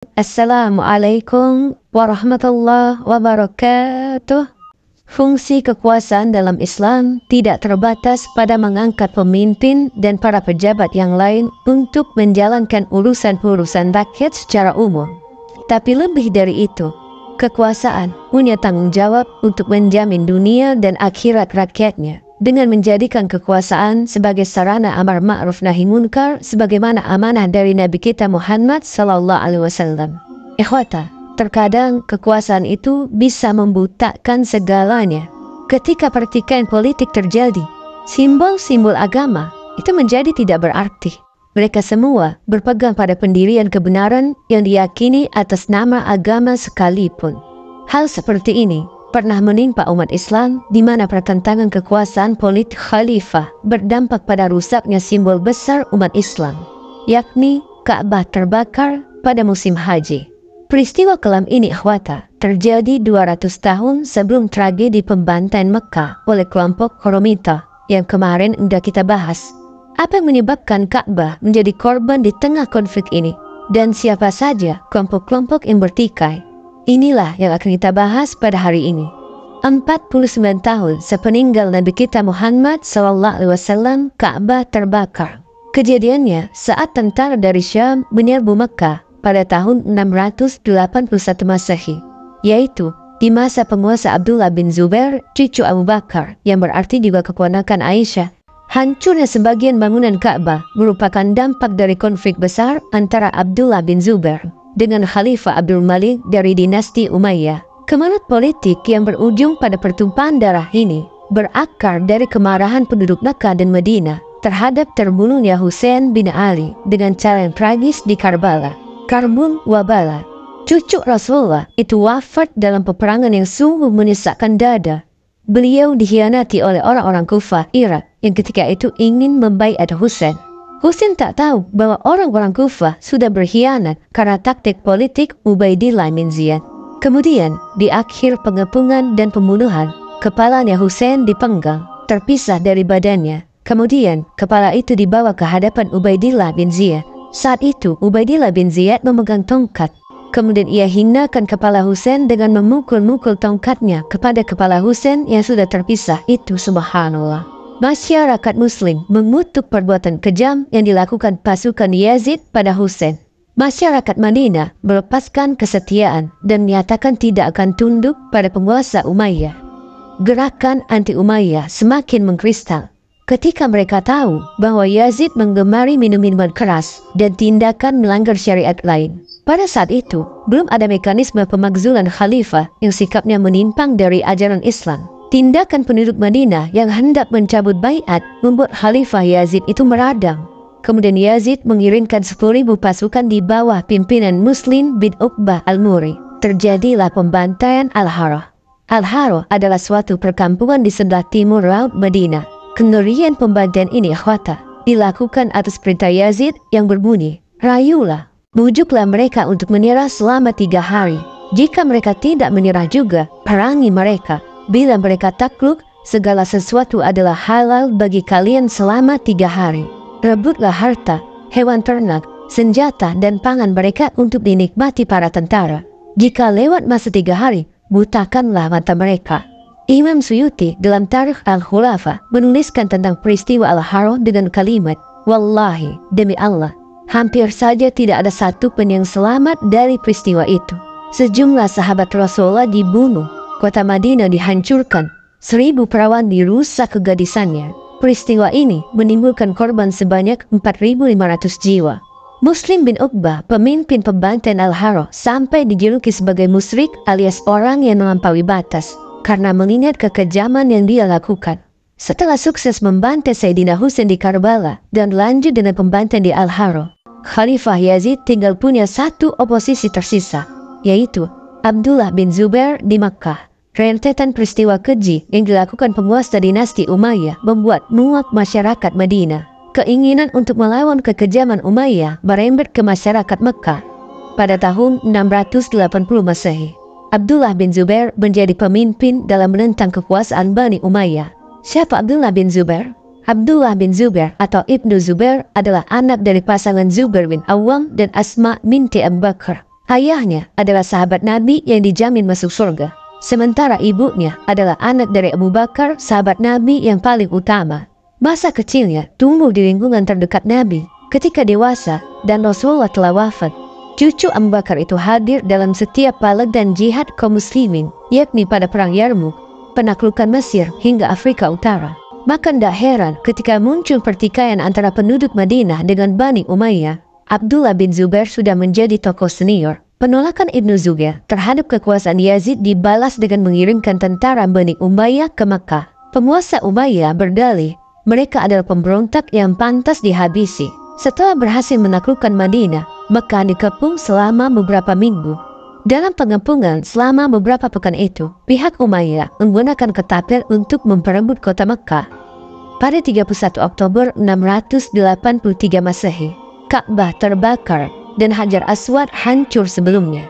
Assalamualaikum warahmatullahi wabarakatuh. Fungsi kekuasaan dalam Islam tidak terbatas pada mengangkat pemimpin dan para pejabat yang lain untuk menjalankan urusan-urusan rakyat secara umum. Tapi lebih dari itu, kekuasaan punya tanggung jawab untuk menjamin dunia dan akhirat rakyatnya dengan menjadikan kekuasaan sebagai sarana amar ma'ruf nahi munkar sebagaimana amanah dari Nabi kita Muhammad SAW. Ikhwata, terkadang kekuasaan itu bisa membutakan segalanya. Ketika pertikaian politik terjadi, simbol-simbol agama itu menjadi tidak berarti. Mereka semua berpegang pada pendirian kebenaran yang diyakini atas nama agama sekalipun. Hal seperti ini pernah menimpa umat Islam di mana pertentangan kekuasaan politik khalifah berdampak pada rusaknya simbol besar umat Islam, yakni Ka'bah terbakar pada musim haji. Peristiwa kelam ini akhwata terjadi 200 tahun sebelum tragedi pembantaian Mekah oleh kelompok Qoromita yang kemarin udah kita bahas. Apa yang menyebabkan Ka'bah menjadi korban di tengah konflik ini? Dan siapa saja kelompok-kelompok yang bertikai? Inilah yang akan kita bahas pada hari ini. 49 tahun sepeninggal Nabi kita Muhammad SAW, Ka'bah terbakar. Kejadiannya saat tentara dari Syam menyerbu Mekah pada tahun 681 Masehi, yaitu di masa penguasa Abdullah bin Zubair, cucu Abu Bakar, yang berarti juga keponakan Aisyah. Hancurnya sebagian bangunan Ka'bah merupakan dampak dari konflik besar antara Abdullah bin Zubair dengan Khalifah Abdul Malik dari dinasti Umayyah. Kemelut politik yang berujung pada pertumpahan darah ini berakar dari kemarahan penduduk Mekah dan Madinah terhadap terbunuhnya Husain bin Ali dengan cara yang tragis di Karbala. Karbun Wabala, cucu Rasulullah, itu wafat dalam peperangan yang sungguh menyesakkan dada. Beliau dikhianati oleh orang-orang Kufah, Irak, yang ketika itu ingin membaiat Husain. Husain tak tahu bahwa orang-orang Kufah sudah berkhianat karena taktik politik Ubaidillah bin Ziyad. Kemudian, di akhir pengepungan dan pembunuhan, kepalanya Husain dipenggal, terpisah dari badannya. Kemudian, kepala itu dibawa ke hadapan Ubaidillah bin Ziyad. Saat itu, Ubaidillah bin Ziyad memegang tongkat. Kemudian ia hinakan kepala Husain dengan memukul-mukul tongkatnya kepada kepala Husain yang sudah terpisah itu. Subhanallah. Masyarakat Muslim mengutuk perbuatan kejam yang dilakukan pasukan Yazid pada Husain. Masyarakat Madinah melepaskan kesetiaan dan menyatakan tidak akan tunduk pada penguasa Umayyah. Gerakan anti Umayyah semakin mengkristal ketika mereka tahu bahwa Yazid menggemari minum-minuman keras dan tindakan melanggar syariat lain. Pada saat itu, belum ada mekanisme pemakzulan khalifah yang sikapnya menyimpang dari ajaran Islam. Tindakan penduduk Madinah yang hendak mencabut baiat membuat Khalifah Yazid itu meradang. Kemudian Yazid mengirimkan 10.000 pasukan di bawah pimpinan Muslim bin Uqbah al-Muri. Terjadilah pembantaian Al-Harah. Al-Harah adalah suatu perkampungan di sebelah timur laut Madinah. Kengerian pembantaian ini akhwata dilakukan atas perintah Yazid yang berbunyi, "Rayulah, bujuklah mereka untuk menyerah selama 3 hari. Jika mereka tidak menyerah juga, perangi mereka. Bila mereka takluk, segala sesuatu adalah halal bagi kalian selama 3 hari. Rebutlah harta, hewan ternak, senjata dan pangan mereka untuk dinikmati para tentara. Jika lewat masa 3 hari, butakanlah mata mereka." Imam Suyuti dalam Tarikh Al-Khulafa menuliskan tentang peristiwa Al-Harah dengan kalimat, "Wallahi, demi Allah, hampir saja tidak ada satu pun yang selamat dari peristiwa itu. Sejumlah sahabat Rasulullah dibunuh, kota Madinah dihancurkan, 1.000 perawan dirusak kegadisannya. Peristiwa ini menimbulkan korban sebanyak 4.500 jiwa." Muslim bin Uqbah, pemimpin pembantaian Al-Harah, sampai dijuluki sebagai musyrik alias orang yang melampaui batas karena mengingat kekejaman yang dia lakukan. Setelah sukses membantai Sayyidina Husain di Karbala dan lanjut dengan pembantaian di Al-Harah, Khalifah Yazid tinggal punya satu oposisi tersisa, yaitu Abdullah bin Zubair di Makkah. Rentetan peristiwa keji yang dilakukan penguasa dinasti Umayyah membuat muak masyarakat Madinah. Keinginan untuk melawan kekejaman Umayyah merembet ke masyarakat Mekah. Pada tahun 680 Masehi, Abdullah bin Zubair menjadi pemimpin dalam menentang kekuasaan Bani Umayyah. Siapa Abdullah bin Zubair? Abdullah bin Zubair atau Ibnu Zubair adalah anak dari pasangan Zubair bin Awam dan Asma binti Abu Bakar. Ayahnya adalah sahabat Nabi yang dijamin masuk surga, sementara ibunya adalah anak dari Abu Bakar, sahabat Nabi yang paling utama. Masa kecilnya tumbuh di lingkungan terdekat Nabi. Ketika dewasa dan Rasulullah telah wafat, cucu Abu Bakar itu hadir dalam setiap palag dan jihad kaum muslimin, yakni pada perang Yarmuk, penaklukan Mesir hingga Afrika Utara. Maka tidak heran ketika muncul pertikaian antara penduduk Madinah dengan Bani Umayyah. Abdullah bin Zubair sudah menjadi tokoh senior. Penolakan Ibnu Zubair terhadap kekuasaan Yazid dibalas dengan mengirimkan tentara Bani Umayyah ke Makkah. Penguasa Umayyah berdalih mereka adalah pemberontak yang pantas dihabisi. Setelah berhasil menaklukkan Madinah, Makkah dikepung selama beberapa minggu. Dalam pengepungan selama beberapa pekan itu, pihak Umayyah menggunakan ketapel untuk memperebut kota Makkah. Pada 31 Oktober 683 Masehi, Ka'bah terbakar dan Hajar Aswad hancur sebelumnya.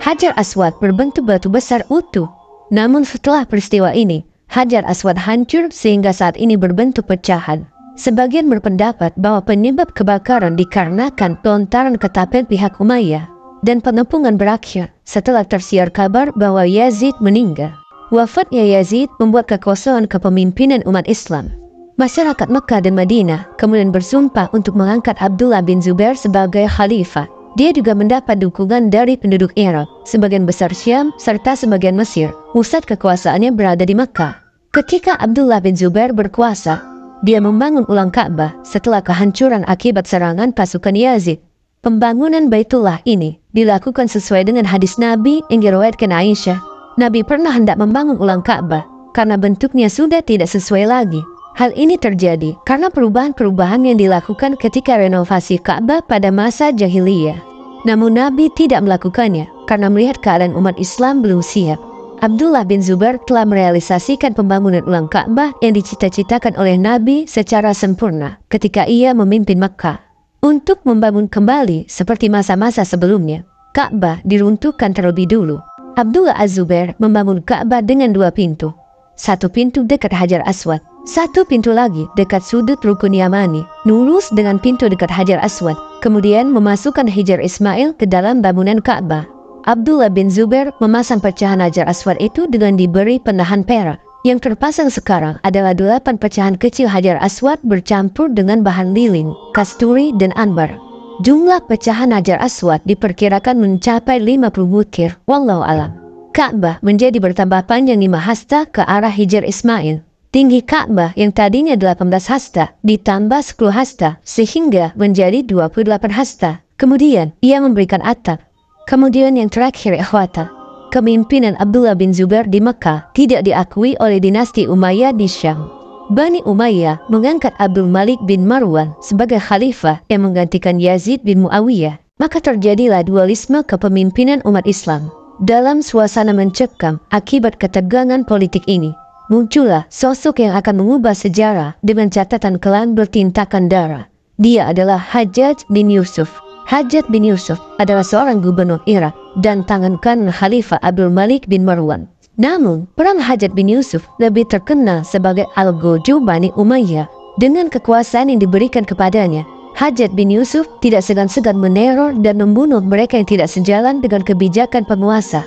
Hajar Aswad berbentuk batu besar utuh. Namun setelah peristiwa ini, Hajar Aswad hancur sehingga saat ini berbentuk pecahan. Sebagian berpendapat bahwa penyebab kebakaran dikarenakan lontaran ketapel pihak Umayyah, dan pengepungan berakhir setelah tersiar kabar bahwa Yazid meninggal. Wafatnya Yazid membuat kekosongan kepemimpinan umat Islam. Masyarakat Mekah dan Madinah kemudian bersumpah untuk mengangkat Abdullah bin Zubair sebagai khalifah. Dia juga mendapat dukungan dari penduduk Irak, sebagian besar Syam, serta sebagian Mesir. Pusat kekuasaannya berada di Mekah. Ketika Abdullah bin Zubair berkuasa, dia membangun ulang Ka'bah setelah kehancuran akibat serangan pasukan Yazid. Pembangunan Baitullah ini dilakukan sesuai dengan hadis Nabi yang diriwayatkan Aisyah. Nabi pernah hendak membangun ulang Ka'bah karena bentuknya sudah tidak sesuai lagi. Hal ini terjadi karena perubahan-perubahan yang dilakukan ketika renovasi Ka'bah pada masa jahiliyah. Namun Nabi tidak melakukannya karena melihat keadaan umat Islam belum siap. Abdullah bin Zubair telah merealisasikan pembangunan ulang Ka'bah yang dicita-citakan oleh Nabi secara sempurna ketika ia memimpin Makkah. Untuk membangun kembali seperti masa-masa sebelumnya, Ka'bah diruntuhkan terlebih dulu. Abdullah Az-Zubair membangun Ka'bah dengan 2 pintu. Satu pintu dekat Hajar Aswad, satu pintu lagi dekat sudut Rukun Yamani, lurus dengan pintu dekat Hajar Aswad, kemudian memasukkan Hijar Ismail ke dalam bangunan Ka'bah. Abdullah bin Zubair memasang pecahan Hajar Aswad itu dengan diberi penahan perak. Yang terpasang sekarang adalah 8 pecahan kecil Hajar Aswad bercampur dengan bahan lilin, kasturi, dan ambar. Jumlah pecahan Hajar Aswad diperkirakan mencapai 50 butir, wallahu alam. Ka'bah menjadi bertambah panjang 5 hasta ke arah Hijar Ismail. Tinggi Ka'bah yang tadinya 18 hasta ditambah 10 hasta sehingga menjadi 28 hasta. Kemudian ia memberikan atap. Kemudian yang terakhir ikhwata, kepemimpinan Abdullah bin Zubair di Mekah tidak diakui oleh dinasti Umayyah di Syam. Bani Umayyah mengangkat Abdul Malik bin Marwan sebagai khalifah yang menggantikan Yazid bin Muawiyah. Maka terjadilah dualisme kepemimpinan umat Islam. Dalam suasana mencekam akibat ketegangan politik ini, muncullah sosok yang akan mengubah sejarah dengan catatan kelam bertintakan darah. Dia adalah Hajjaj bin Yusuf. Hajjaj bin Yusuf adalah seorang gubernur Irak dan tangan kanan Khalifah Abdul Malik bin Marwan. Namun, perang Hajjaj bin Yusuf lebih terkenal sebagai Al-Ghuju Bani Umayyah. Dengan kekuasaan yang diberikan kepadanya, Hajjaj bin Yusuf tidak segan-segan meneror dan membunuh mereka yang tidak sejalan dengan kebijakan penguasa.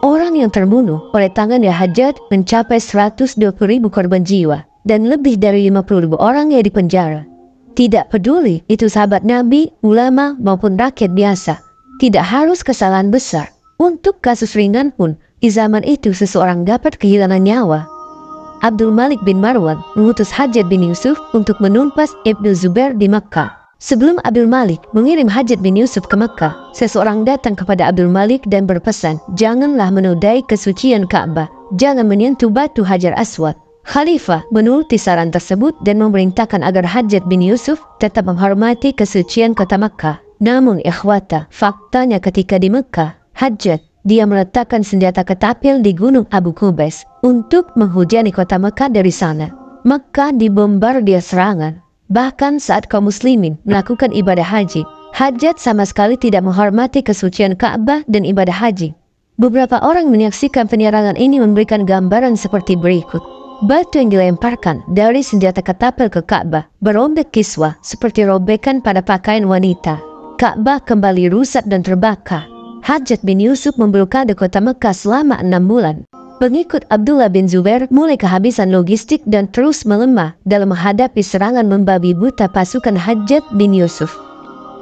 Orang yang terbunuh oleh tangannya Hajjaj mencapai 120.000 korban jiwa dan lebih dari 50.000 orang yang dipenjara. Tidak peduli itu sahabat Nabi, ulama maupun rakyat biasa. Tidak harus kesalahan besar. Untuk kasus ringan pun, di zaman itu seseorang dapat kehilangan nyawa. Abdul Malik bin Marwan mengutus Hajjaj bin Yusuf untuk menumpas Ibnu Zubair di Makkah. Sebelum Abdul Malik mengirim Hajjaj bin Yusuf ke Makkah, seseorang datang kepada Abdul Malik dan berpesan, janganlah menodai kesucian Ka'bah, jangan menyentuh batu Hajar Aswad. Khalifah menuruti saran tersebut dan memerintahkan agar Hajjaj bin Yusuf tetap menghormati kesucian kota Makkah. Namun ikhwata, faktanya ketika di Makkah, Hajjaj dia meletakkan senjata ketapel di Gunung Abu Qubais untuk menghujani kota Makkah dari sana. Makkah dibombardir serangan. Bahkan saat kaum muslimin melakukan ibadah haji, Hajjaj sama sekali tidak menghormati kesucian Ka'bah dan ibadah haji. Beberapa orang menyaksikan penyerangan ini memberikan gambaran seperti berikut. Batu yang dilemparkan dari senjata ketapel ke Ka'bah berobek kiswah seperti robekan pada pakaian wanita. Ka'bah kembali rusak dan terbakar. Hajjaj bin Yusuf memblokade kota Mekah selama 6 bulan. Pengikut Abdullah bin Zubair mulai kehabisan logistik dan terus melemah dalam menghadapi serangan membabi buta pasukan Hajjaj bin Yusuf.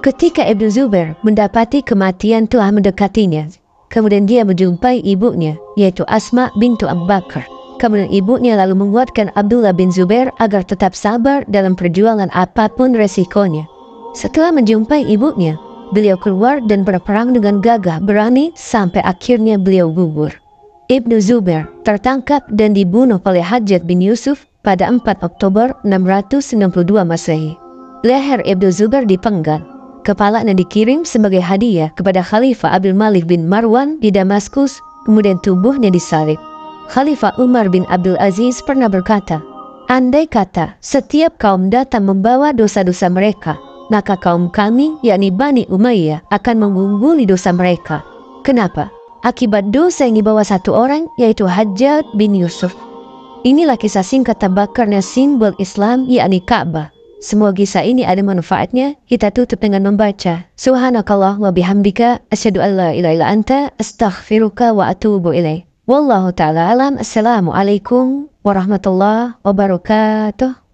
Ketika Ibnu Zubair mendapati kematian telah mendekatinya, kemudian dia menjumpai ibunya, yaitu Asma bintu Abu Bakar. Kemudian ibunya lalu menguatkan Abdullah bin Zubair agar tetap sabar dalam perjuangan apapun resikonya. Setelah menjumpai ibunya, beliau keluar dan berperang dengan gagah berani sampai akhirnya beliau gugur. Ibnu Zubair tertangkap dan dibunuh oleh Hajjaj bin Yusuf pada 4 Oktober 692 Masehi. Leher Ibnu Zubair dipenggal, kepalanya dikirim sebagai hadiah kepada Khalifah Abdul Malik bin Marwan di Damaskus, kemudian tubuhnya disalib. Khalifah Umar bin Abdul Aziz pernah berkata, "Andai kata setiap kaum datang membawa dosa-dosa mereka, maka kaum kami, yakni Bani Umayyah, akan mengungguli dosa mereka." Kenapa? Akibat dosa yang dibawa satu orang, yaitu Hajjaj bin Yusuf. Inilah kisah singkat terbakarnya simbol Islam, yakni Ka'bah. Semua kisah ini ada manfaatnya. Kita tutup dengan membaca Subhanakallah wa bihamdika asyhadu an la ilaha illa anta astaghfiruka wa atubu ilaik. Wallahu ta'ala alam. Assalamualaikum warahmatullahi wabarakatuh.